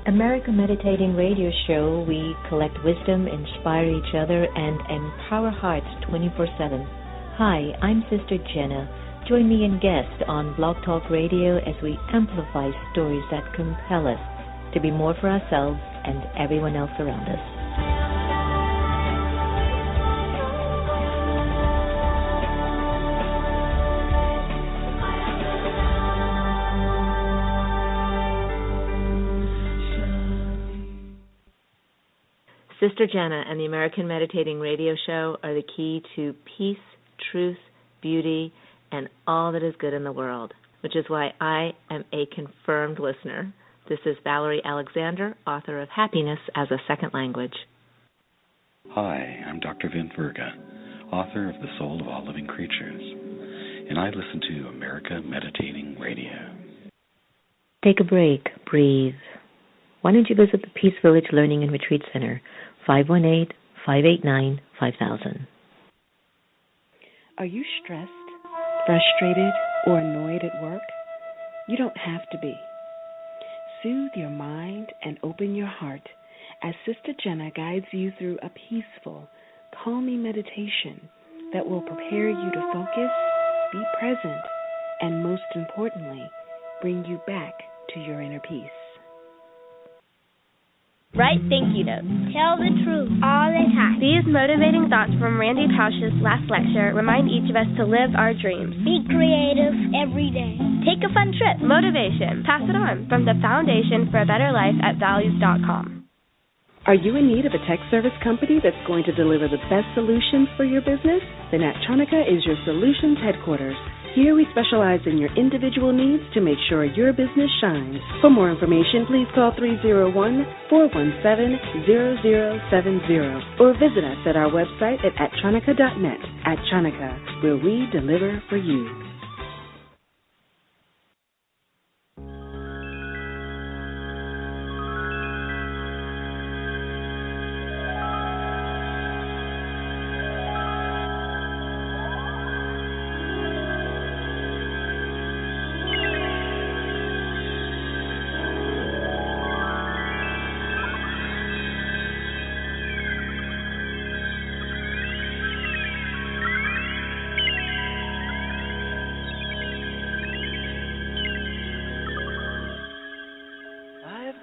America Meditating Radio Show, we collect wisdom, inspire each other, and empower hearts 24/7. Hi, I'm Sister Jenna. Join me and guest on Blog Talk Radio as we amplify stories that compel us to be more for ourselves and everyone else around us. Sister Jenna and the American Meditating Radio Show are the key to peace, truth, beauty, and all that is good in the world, which is why I am a confirmed listener. This is Valerie Alexander, author of Happiness as a Second Language. Hi, I'm Dr. Vin Verga, author of The Soul of All Living Creatures, and I listen to America Meditating Radio. Take a break, breathe. Why don't you visit the Peace Village Learning and Retreat Center, 518-589-5000. Are you stressed, frustrated, or annoyed at work? You don't have to be. Soothe your mind and open your heart as Sister Jenna guides you through a peaceful, calming meditation that will prepare you to focus, be present, and most importantly, bring you back to your inner peace. Write thank you notes. Tell the truth all the time. These motivating thoughts from Randy Pausch's last lecture remind each of us to live our dreams. Be creative every day. Take a fun trip. Motivation. Pass it on from the Foundation for a Better Life at Values.com. Are you in need of a tech service company that's going to deliver the best solutions for your business? Then Atchonica is your solutions headquarters. Here we specialize in your individual needs to make sure your business shines. For more information, please call 301-417-0070 or visit us at our website at atchonica.net. Atchonica, where we deliver for you.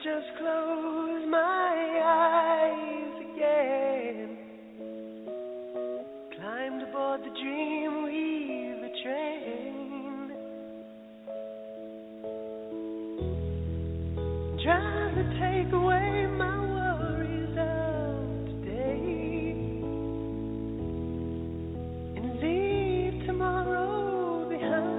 Just close my eyes again. Climbed aboard the Dreamweaver train. Trying to take away my worries of today and leave tomorrow behind.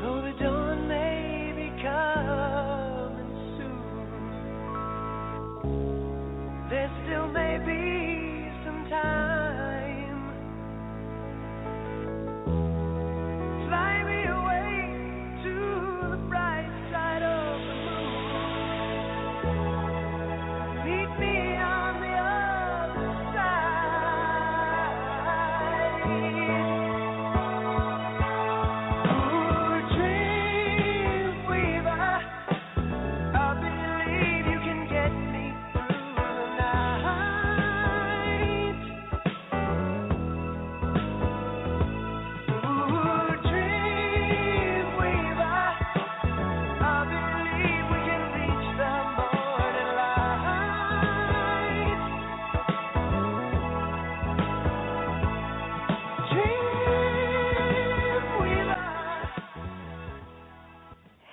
Though the dawn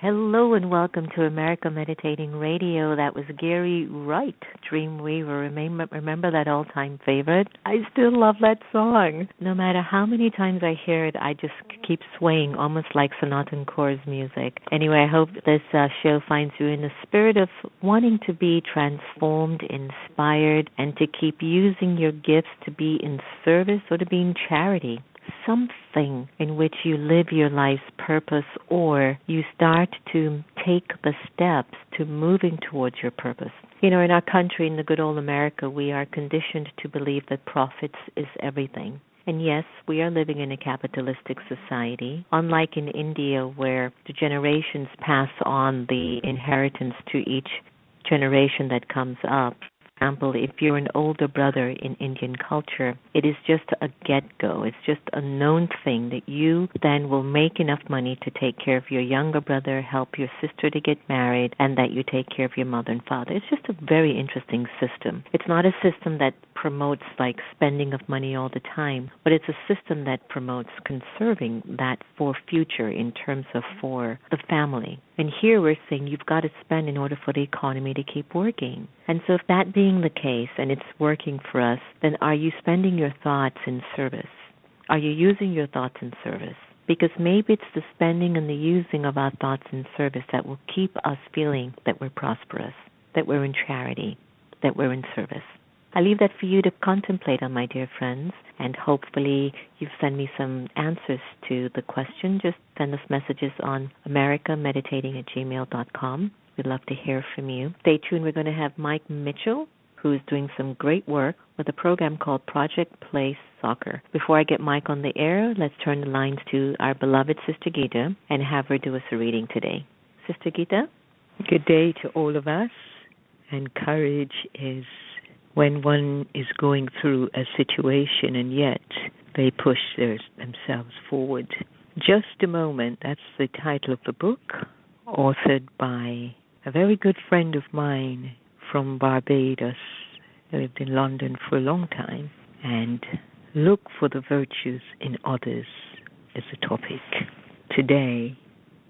Hello and welcome to America Meditating Radio. That was Gary Wright, Dreamweaver. Remember that all-time favorite? I still love that song. No matter how many times I hear it, I just keep swaying, almost like Sanatan Kaur's music. Anyway, I hope this show finds you in the spirit of wanting to be transformed, inspired, and to keep using your gifts to be in service or to be in charity. Something in which you live your life's purpose, or you start to take the steps to moving towards your purpose. You know, in our country, in the good old America, we are conditioned to believe that profits is everything. And yes, we are living in a capitalistic society, unlike in India where the generations pass on the inheritance to each generation that comes up. For example, if you're an older brother in Indian culture, it is just a get-go. It's just a known thing that you then will make enough money to take care of your younger brother, help your sister to get married, and that you take care of your mother and father. It's just a very interesting system. It's not a system that promotes like spending of money all the time, but it's a system that promotes conserving that for future in terms of for the family. And here we're saying you've got to spend in order for the economy to keep working. And so if that being the case and it's working for us, then are you spending your thoughts in service? Are you using your thoughts in service? Because maybe it's the spending and the using of our thoughts in service that will keep us feeling that we're prosperous, that we're in charity, that we're in service. I leave that for you to contemplate on, my dear friends, and hopefully you've sent me some answers to the question. Just send us messages on americameditating@gmail.com. We'd love to hear from you. Stay tuned. We're going to have Mike Mitchell, who's doing some great work with a program called Project Play Soccer. Before I get Mike on the air, let's turn the lines to our beloved Sister Gita and have her do us a reading today. Sister Gita? Good day to all of us. And courage is when one is going through a situation and yet they push themselves forward. Just a Moment, that's the title of the book, authored by a very good friend of mine from Barbados, lived in London for a long time, and look for the virtues in others is the topic. Today,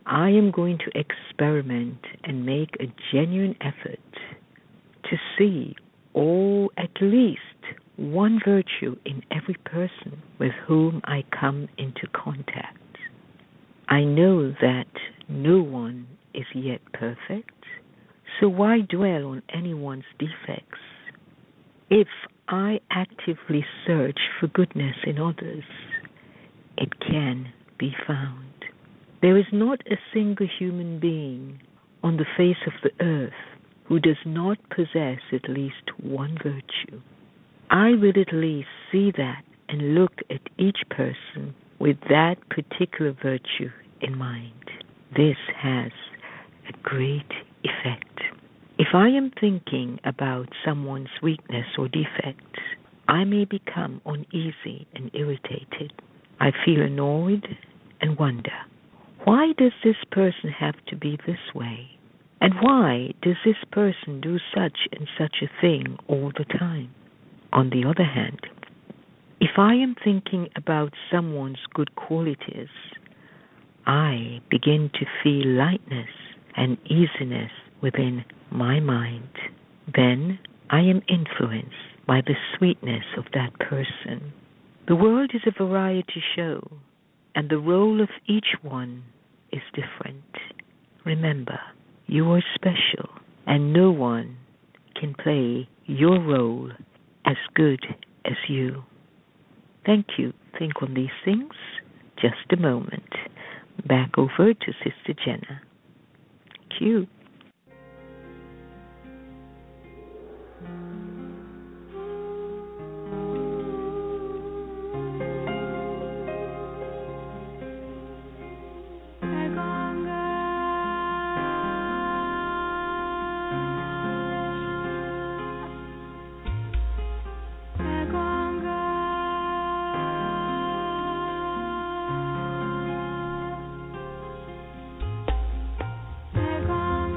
I am going to experiment and make a genuine effort to see or at least one virtue in every person with whom I come into contact. I know that no one is yet perfect, so why dwell on anyone's defects? If I actively search for goodness in others, it can be found. There is not a single human being on the face of the earth who does not possess at least one virtue. I will at least see that and look at each person with that particular virtue in mind. This has a great effect. If I am thinking about someone's weakness or defect, I may become uneasy and irritated. I feel annoyed and wonder, why does this person have to be this way? And why does this person do such and such a thing all the time? On the other hand, if I am thinking about someone's good qualities, I begin to feel lightness and easiness within my mind. Then I am influenced by the sweetness of that person. The world is a variety show, and the role of each one is different. Remember, you are special, and no one can play your role as good as you. Thank you. Think on these things. Just a moment. Back over to Sister Jenna. Cue. Ganga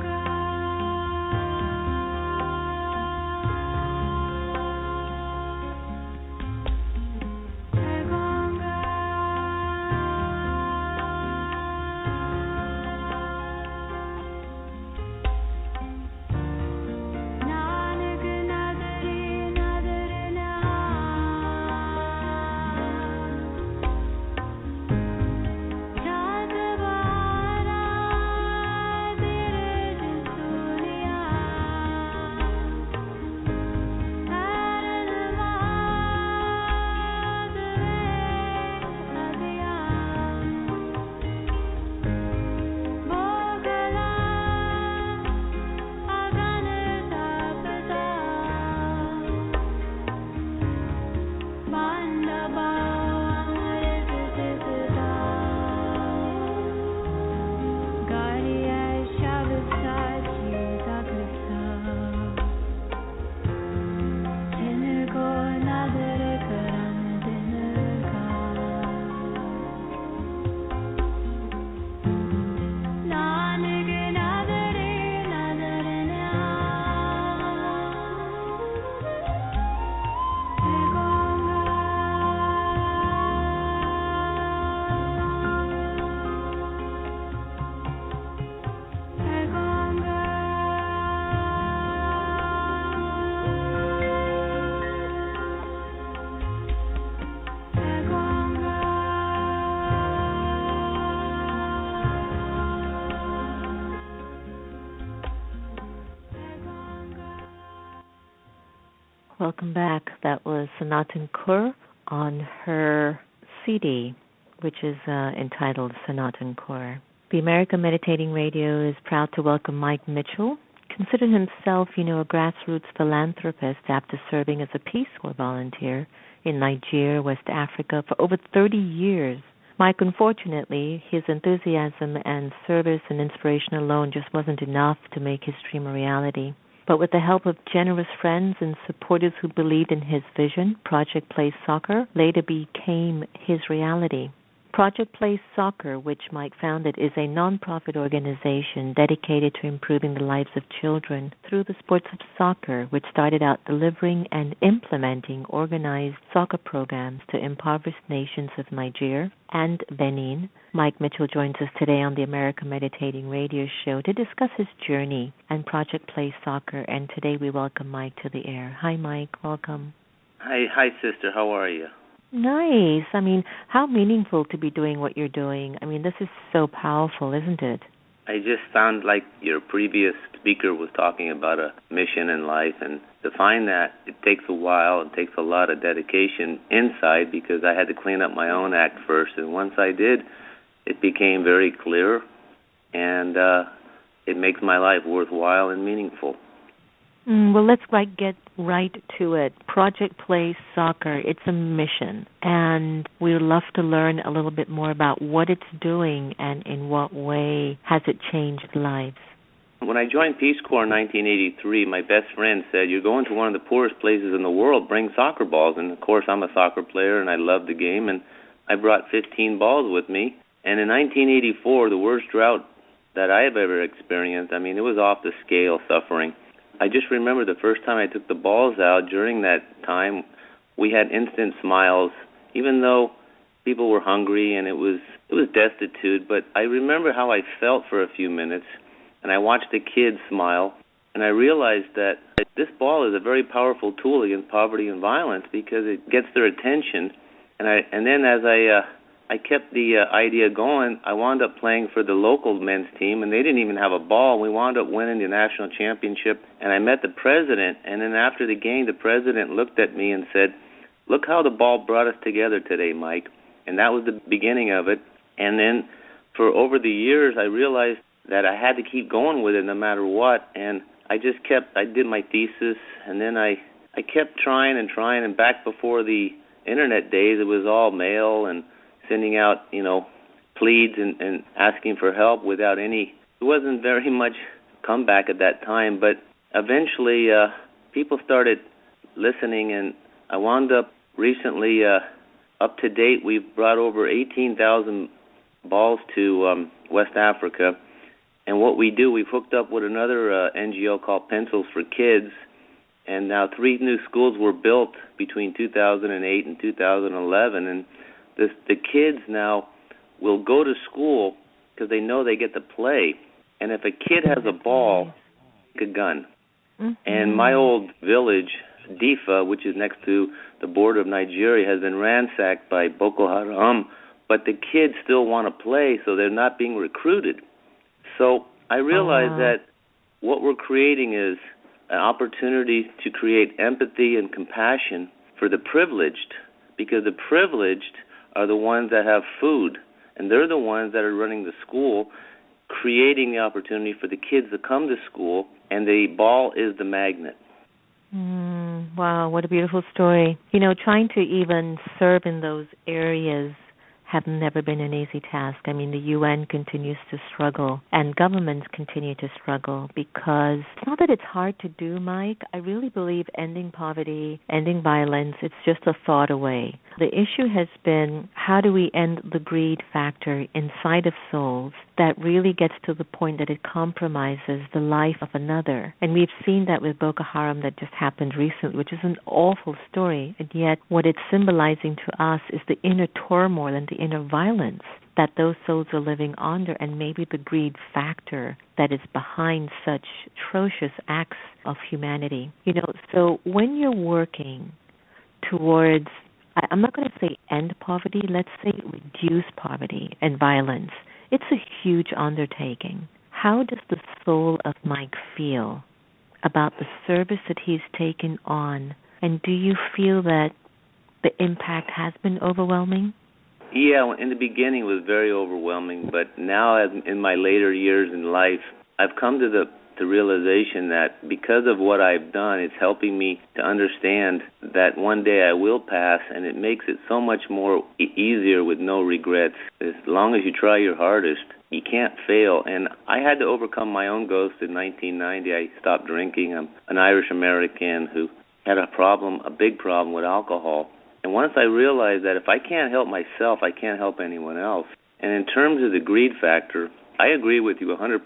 Welcome back. That was Sanatan Kaur on her CD, which is entitled Sanatan Kaur. The American Meditating Radio is proud to welcome Mike Mitchell. Considered himself, a grassroots philanthropist after serving as a Peace Corps volunteer in Niger, West Africa for over 30 years. Mike, unfortunately, his enthusiasm and service and inspiration alone just wasn't enough to make his dream a reality. But with the help of generous friends and supporters who believed in his vision, Project Play Soccer later became his reality. Project Play Soccer, which Mike founded, is a non-profit organization dedicated to improving the lives of children through the sports of soccer, which started out delivering and implementing organized soccer programs to impoverished nations of Niger and Benin. Mike Mitchell joins us today on the American Meditating Radio Show to discuss his journey and Project Play Soccer, and today we welcome Mike to the air. Hi, Mike. Welcome. Hi, sister. How are you? Nice. How meaningful to be doing what you're doing. This is so powerful, isn't it? I just sound like your previous speaker was talking about a mission in life, and to find that, it takes a while, it takes a lot of dedication inside, because I had to clean up my own act first, and once I did, it became very clear, and it makes my life worthwhile and meaningful. Well, let's get right to it. Project Play Soccer, it's a mission, and we'd love to learn a little bit more about what it's doing and in what way has it changed lives. When I joined Peace Corps in 1983, my best friend said, "You're going to one of the poorest places in the world, bring soccer balls." And, of course, I'm a soccer player, and I love the game, and I brought 15 balls with me. And in 1984, the worst drought that I have ever experienced, it was off the scale suffering. I just remember the first time I took the balls out. During that time, we had instant smiles, even though people were hungry and it was destitute. But I remember how I felt for a few minutes, and I watched the kids smile, and I realized that this ball is a very powerful tool against poverty and violence because it gets their attention. And then as I kept the idea going, I wound up playing for the local men's team, and they didn't even have a ball. We wound up winning the national championship, and I met the president, and then after the game, the president looked at me and said, "Look how the ball brought us together today, Mike." And that was the beginning of it. And then for over the years, I realized that I had to keep going with it no matter what, and I did my thesis, and then I kept trying, and back before the internet days, it was all mail and sending out, pleads and asking for help without it wasn't very much comeback at that time, but eventually people started listening, and I wound up recently, up to date, we've brought over 18,000 balls to West Africa, and what we do, we've hooked up with another NGO called Pencils for Kids, and now 3 new schools were built between 2008 and 2011, and the kids now will go to school because they know they get to play. And if a kid has a ball, take a gun. Mm-hmm. And my old village, Difa, which is next to the border of Nigeria, has been ransacked by Boko Haram, but the kids still want to play, so they're not being recruited. So I realized that what we're creating is an opportunity to create empathy and compassion for the privileged, because the privileged are the ones that have food, and they're the ones that are running the school, creating the opportunity for the kids to come to school, and the ball is the magnet. Wow, what a beautiful story. Trying to even serve in those areas have never been an easy task. The UN continues to struggle, and governments continue to struggle, because it's not that it's hard to do, Mike. I really believe ending poverty, ending violence, it's just a thought away. The issue has been, how do we end the greed factor inside of souls that really gets to the point that it compromises the life of another? And we've seen that with Boko Haram that just happened recently, which is an awful story, and yet what it's symbolizing to us is the inner turmoil and the inner violence that those souls are living under, and maybe the greed factor that is behind such atrocious acts of humanity. So when you're working towards, I'm not going to say end poverty, let's say reduce poverty and violence, it's a huge undertaking. How does the soul of Mike feel about the service that he's taken on And do you feel that the impact has been overwhelming? Yeah, in the beginning it was very overwhelming, but now as in my later years in life, I've come to the realization that because of what I've done, it's helping me to understand that one day I will pass, and it makes it so much more easier with no regrets. As long as you try your hardest, you can't fail. And I had to overcome my own ghost in 1990. I stopped drinking. I'm an Irish American who had a big problem with alcohol. And once I realized that if I can't help myself, I can't help anyone else. And in terms of the greed factor, I agree with you 100%.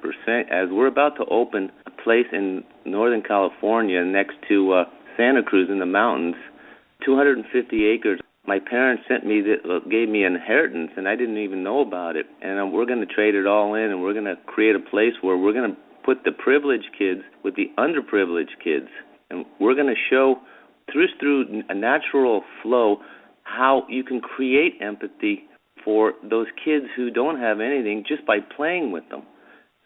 As we're about to open a place in Northern California next to Santa Cruz in the mountains, 250 acres. My parents gave me an inheritance, and I didn't even know about it. And we're going to trade it all in, and we're going to create a place where we're going to put the privileged kids with the underprivileged kids. And we're going to show through a natural flow how you can create empathy for those kids who don't have anything just by playing with them.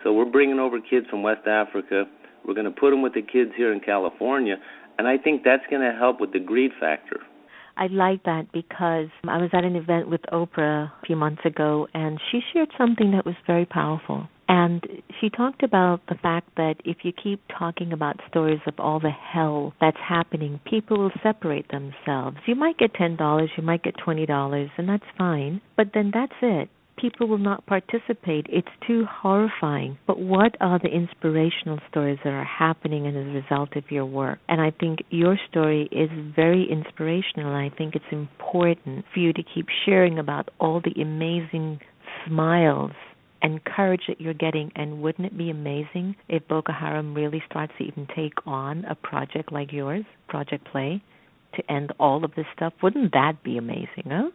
So we're bringing over kids from West Africa. We're going to put them with the kids here in California, and I think that's going to help with the greed factor. I like that because I was at an event with Oprah a few months ago, and she shared something that was very powerful. And she talked about the fact that if you keep talking about stories of all the hell that's happening, people will separate themselves. You might get $10, you might get $20, and that's fine, but then that's it. People will not participate. It's too horrifying. But what are the inspirational stories that are happening as a result of your work? And I think your story is very inspirational. I think it's important for you to keep sharing about all the amazing smiles and courage that you're getting. And wouldn't it be amazing if Boko Haram really starts to even take on a project like yours, Project Play, to end all of this stuff? Wouldn't that be amazing, huh?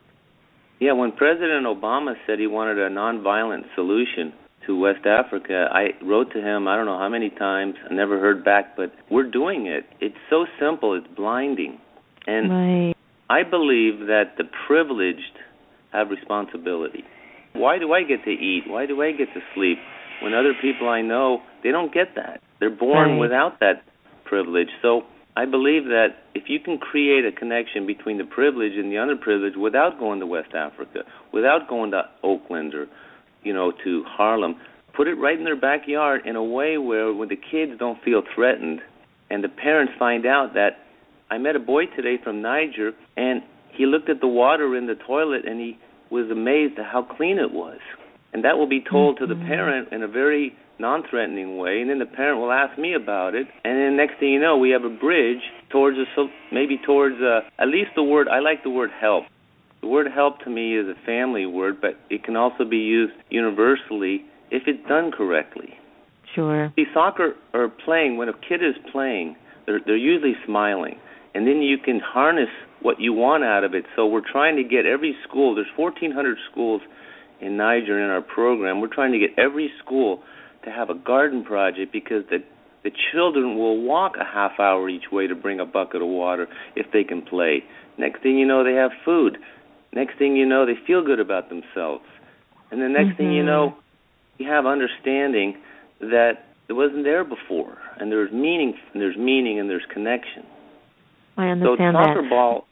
Yeah, when President Obama said he wanted a nonviolent solution to West Africa, I wrote to him I don't know how many times. I never heard back, but we're doing it. It's so simple. It's blinding. And right. I believe that the privileged have responsibility. Why do I get to eat? Why do I get to sleep? When other people I know, they don't get that. They're born without that privilege. So I believe that if you can create a connection between the privileged and the underprivileged without going to West Africa, without going to Oakland or, to Harlem, put it right in their backyard in a way where when the kids don't feel threatened and the parents find out that I met a boy today from Niger and he looked at the water in the toilet and he was amazed at how clean it was. And that will be told to the parent in a very non-threatening way, and then the parent will ask me about it, and then next thing you know, we have a bridge towards at least the word, I like the word help. The word help to me is a family word, but it can also be used universally if it's done correctly. Sure. See, soccer or playing, when a kid is playing, they're usually smiling, and then you can harness what you want out of it. So we're trying to get every school, there's 1,400 schools in Niger in our program, we're trying to get every school to have a garden project because the children will walk a half hour each way to bring a bucket of water if they can play. Next thing you know, they have food. Next thing you know, they feel good about themselves. And the next thing you know, you have understanding that it wasn't there before. And there's meaning, and there's connection. I understand so soccer ball,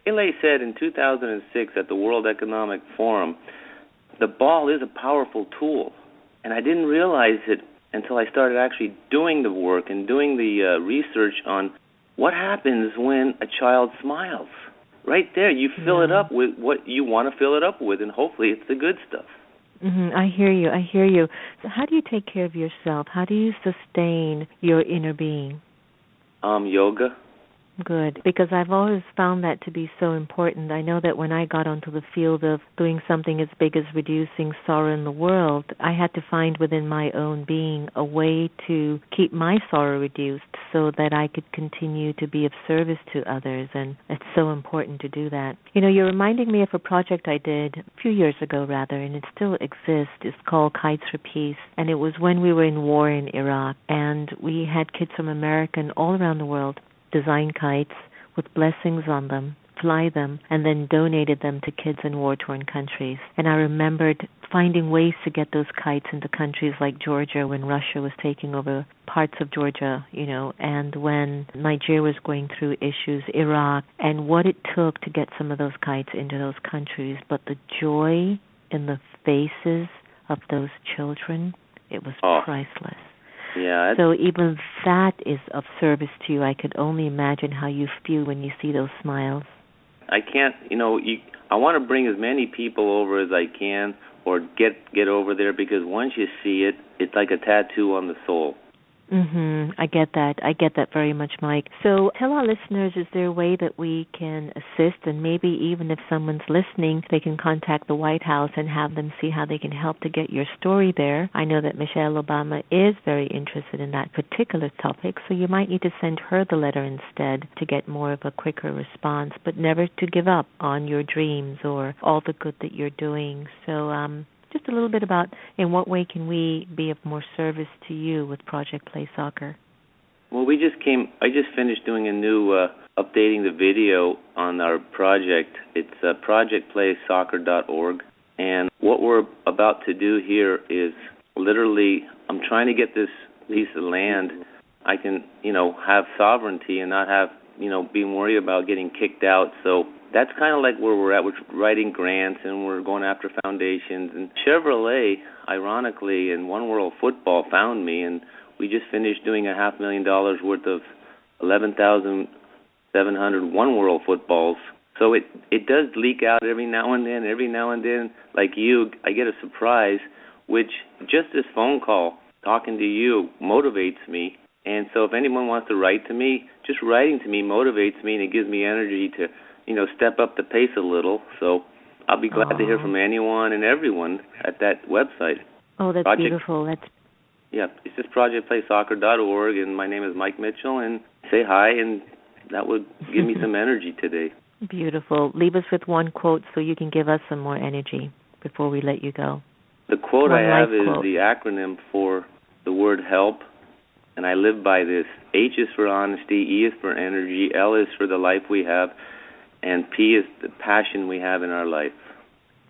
Pele said in 2006 at the World Economic Forum, the ball is a powerful tool. And I didn't realize it until I started actually doing the work and doing the research on what happens when a child smiles. Right there, you fill it up with what you want to fill it up with, and hopefully it's the good stuff. I hear you. So how do you take care of yourself? How do you sustain your inner being? Yoga. Good, because I've always found that to be so important. I know that when I got onto the field of doing something as big as reducing sorrow in the world, I had to find within my own being a way to keep my sorrow reduced so that I could continue to be of service to others, and it's so important to do that. You're reminding me of a project I did a few years ago, and it still exists. It's called Kites for Peace, and it was when we were in war in Iraq, and we had kids from America and all around the world design kites with blessings on them fly them, and then donated them to kids in war-torn countries. And I remembered finding ways to get those kites into countries like Georgia when Russia was taking over parts of Georgia, and when Nigeria was going through issues, Iraq, and what it took to get some of those kites into those countries. But the joy in the faces of those children, it was priceless. Yeah. So even that is of service to you. I could only imagine how you feel when you see those smiles. I can't, I want to bring as many people over as I can, or get over there, because once you see it, it's like a tattoo on the soul. I get that. I get that very much, Mike. So tell our listeners, is there a way that we can assist, and maybe even if someone's listening, they can contact the White House and have them see how they can help to get your story there. I know that Michelle Obama is very interested in that particular topic, so you might need to send her the letter instead to get more of a quicker response, but never to give up on your dreams or all the good that you're doing. So just a little bit about in what way can we be of more service to you with Project Play Soccer? Well, I just finished doing a new, updating the video on our project. It's projectplaysoccer.org. And what we're about to do here is literally, I'm trying to get this piece of land. I can, have sovereignty and not have, being worried about getting kicked out. So that's kind of like where we're at. We're writing grants and we're going after foundations. And Chevrolet, ironically, and One World Football found me, and we just finished doing $500,000 worth of 11,700 One World Footballs. So it does leak out every now and then. Every now and then, like you, I get a surprise, which just this phone call, talking to you, motivates me. And so if anyone wants to write to me, just writing to me motivates me, and it gives me energy to step up the pace a little. So I'll be glad to hear from anyone and everyone at that website. Oh, that's beautiful. Yeah, it's just projectplaysoccer.org, and my name is Mike Mitchell, and say hi, and that would give me some energy today. Beautiful. Leave us with one quote so you can give us some more energy before we let you go. The quote I have is the acronym for the word help, and I live by this. H is for honesty, E is for energy, L is for the life we have, and P is the passion we have in our life.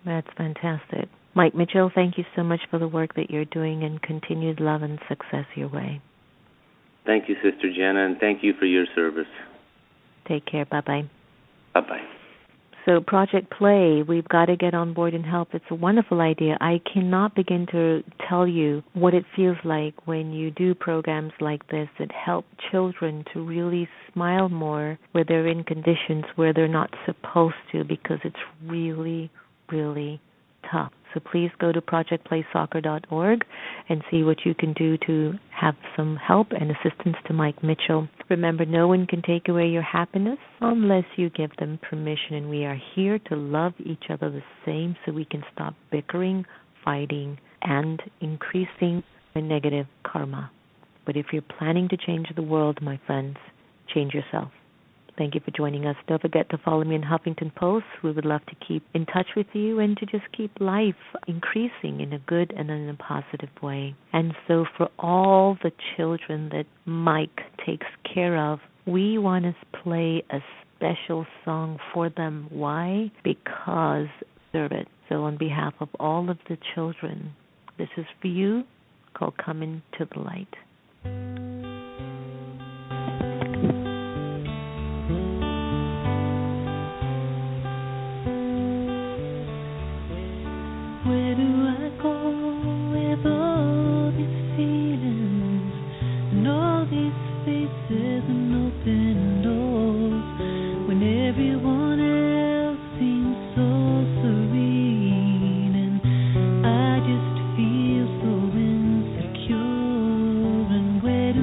That's fantastic. Mike Mitchell, thank you so much for the work that you're doing, and continued love and success your way. Thank you, Sister Jenna, and thank you for your service. Take care. Bye-bye. Bye-bye. So Project Play, we've got to get on board and help. It's a wonderful idea. I cannot begin to tell you what it feels like when you do programs like this that help children to really smile more where they're in conditions where they're not supposed to, because it's really, really tough. So please go to projectplaysoccer.org and see what you can do to have some help and assistance to Mike Mitchell. Remember, no one can take away your happiness unless you give them permission, and we are here to love each other the same so we can stop bickering, fighting, and increasing the negative karma. But if you're planning to change the world, my friends, change yourself. Thank you for joining us. Don't forget to follow me in Huffington Post. We would love to keep in touch with you and to just keep life increasing in a good and in a positive way. And so for all the children that Mike takes care of, we want to play a special song for them. Why? Because they deserve it. So on behalf of all of the children, this is for you, called Come Into the Light. Where do I go with all these feelings and all these faces and open doors when everyone else seems so serene and I just feel so insecure? And where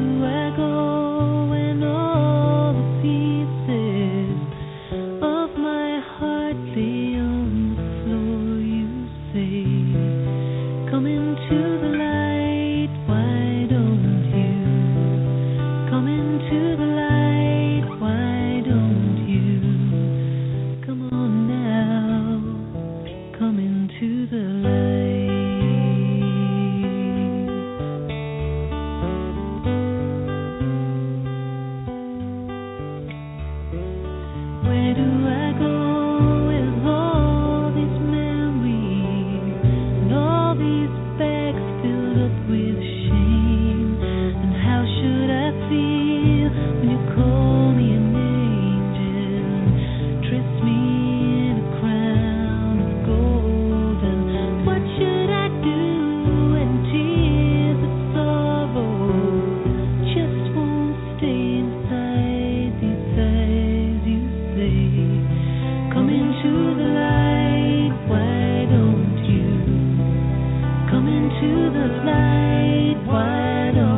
the light wide open.